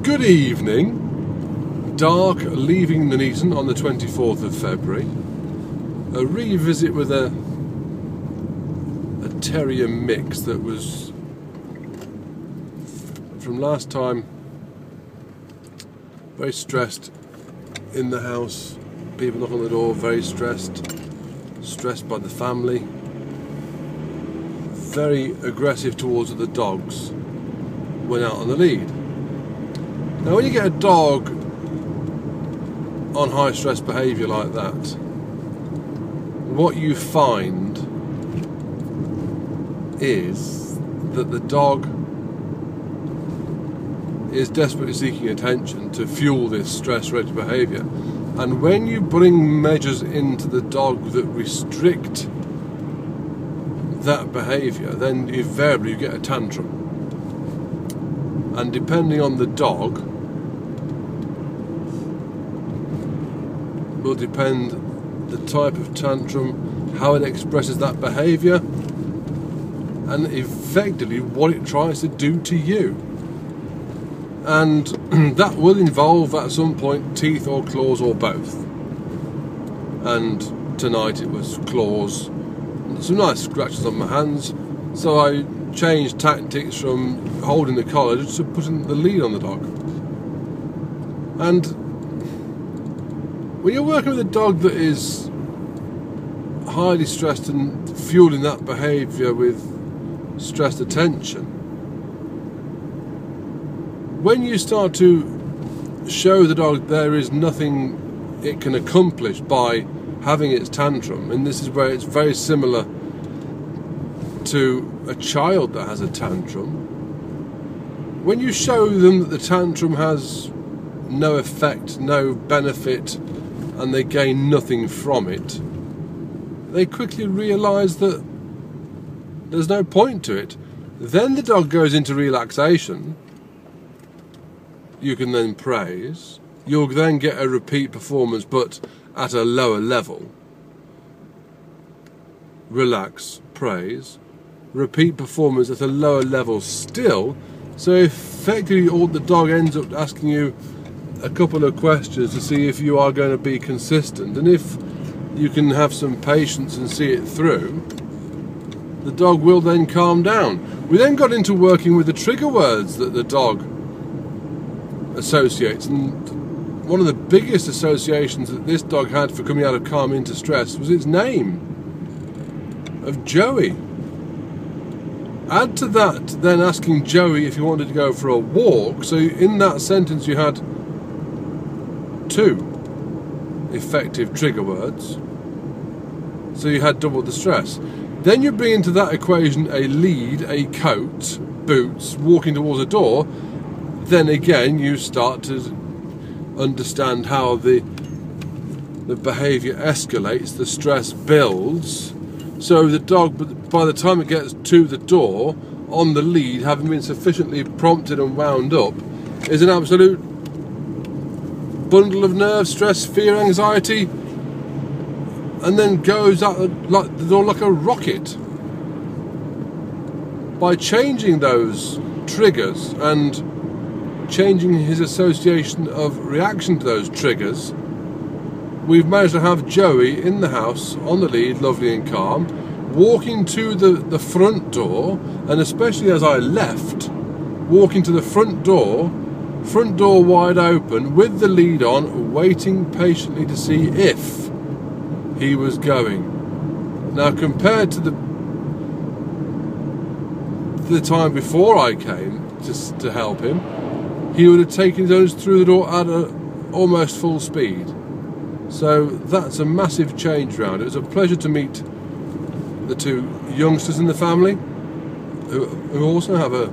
Good evening. Dark, leaving Nuneaton on the 24th of February. A revisit with a Terrier mix that was from last time. Very stressed in the house. People knock on the door, very stressed by the family. Very aggressive towards the dogs. Went out on the lead. Now when you get a dog on high stress behaviour like that, what you find is that the dog is desperately seeking attention to fuel this stress-related behaviour. And when you bring measures into the dog that restrict that behaviour, then invariably you get a tantrum. And depending on the dog, will depend the type of tantrum, how it expresses that behaviour, and effectively what it tries to do to you. And that will involve at some point teeth or claws or both. And tonight it was claws, some nice scratches on my hands, so I changed tactics from holding the collar to putting the lead on the dog. And when you're working with a dog that is highly stressed and fueling that behaviour with stressed attention, when you start to show the dog there is nothing it can accomplish by having its tantrum, and this is where it's very similar to a child that has a tantrum, when you show them that the tantrum has no effect, no benefit, and they gain nothing from it, they quickly realise that there's no point to it. Then the dog goes into relaxation. You can then praise. You'll then get a repeat performance, but at a lower level. Relax, praise. Repeat performance at a lower level still. So effectively all the dog ends up asking you a couple of questions to see if you are going to be consistent, and if you can have some patience and see it through, the dog will then calm down. We then got into working with the trigger words that the dog associates, and one of the biggest associations that this dog had for coming out of calm into stress was its name of Joey. Add to that then asking Joey if he wanted to go for a walk, so in that sentence you had two effective trigger words, so you had double the stress. Then you bring into that equation a lead, a coat, boots, walking towards a door. Then again you start to understand how the behaviour escalates, the stress builds, so the dog, by the time it gets to the door on the lead, having been sufficiently prompted and wound up, is an absolute bundle of nerves, stress, fear, anxiety, and then goes out like the door like a rocket. By changing those triggers and changing his association of reaction to those triggers, we've managed to have Joey in the house on the lead, lovely and calm, walking to the front door, and especially as I left, walking to the front door wide open with the lead on, waiting patiently to see if he was going. Now compared to the time before I came to help him, he would have taken those through the door at almost full speed. So that's a massive change round. It was a pleasure to meet the two youngsters in the family who also have a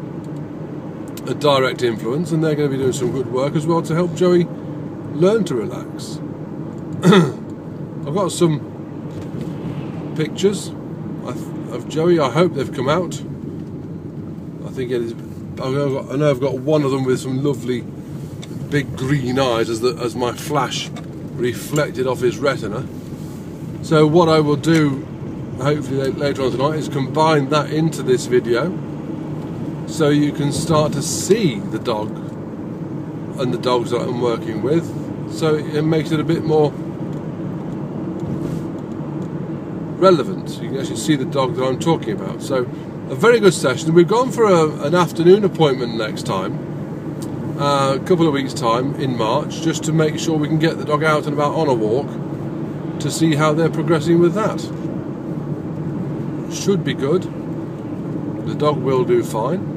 direct influence, and they're going to be doing some good work as well to help Joey learn to relax. I've got some pictures of Joey. I hope they've come out. I think it is. I know I've got one of them with some lovely big green eyes as my flash reflected off his retina. So what I will do, hopefully later on tonight, is combine that into this video, so you can start to see the dog and the dogs that I'm working with, so it makes it a bit more relevant. You can actually see the dog that I'm talking about. So a very good session. We've gone for an afternoon appointment next time, a couple of weeks time in March, just to make sure we can get the dog out and about on a walk to see how they're progressing with that. Should be good. The dog will do fine.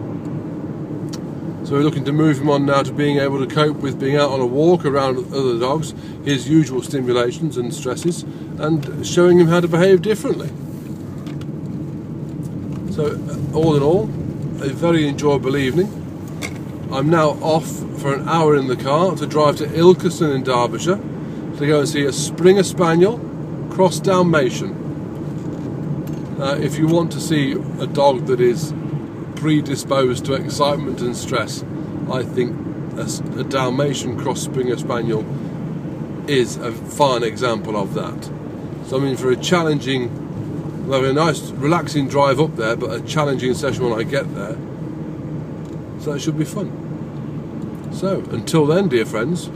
So we're looking to move him on now to being able to cope with being out on a walk around other dogs, his usual stimulations and stresses, and showing him how to behave differently. So all in all, a very enjoyable evening. I'm now off for an hour in the car to drive to Ilkeston in Derbyshire to go and see a Springer Spaniel cross Dalmatian. If you want to see a dog that is predisposed to excitement and stress, I think a Dalmatian cross Springer Spaniel is a fine example of that. So I'm in for a challenging, we'll have a nice relaxing drive up there, but a challenging session when I get there. So that should be fun. So until then, dear friends,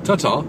ta-ta.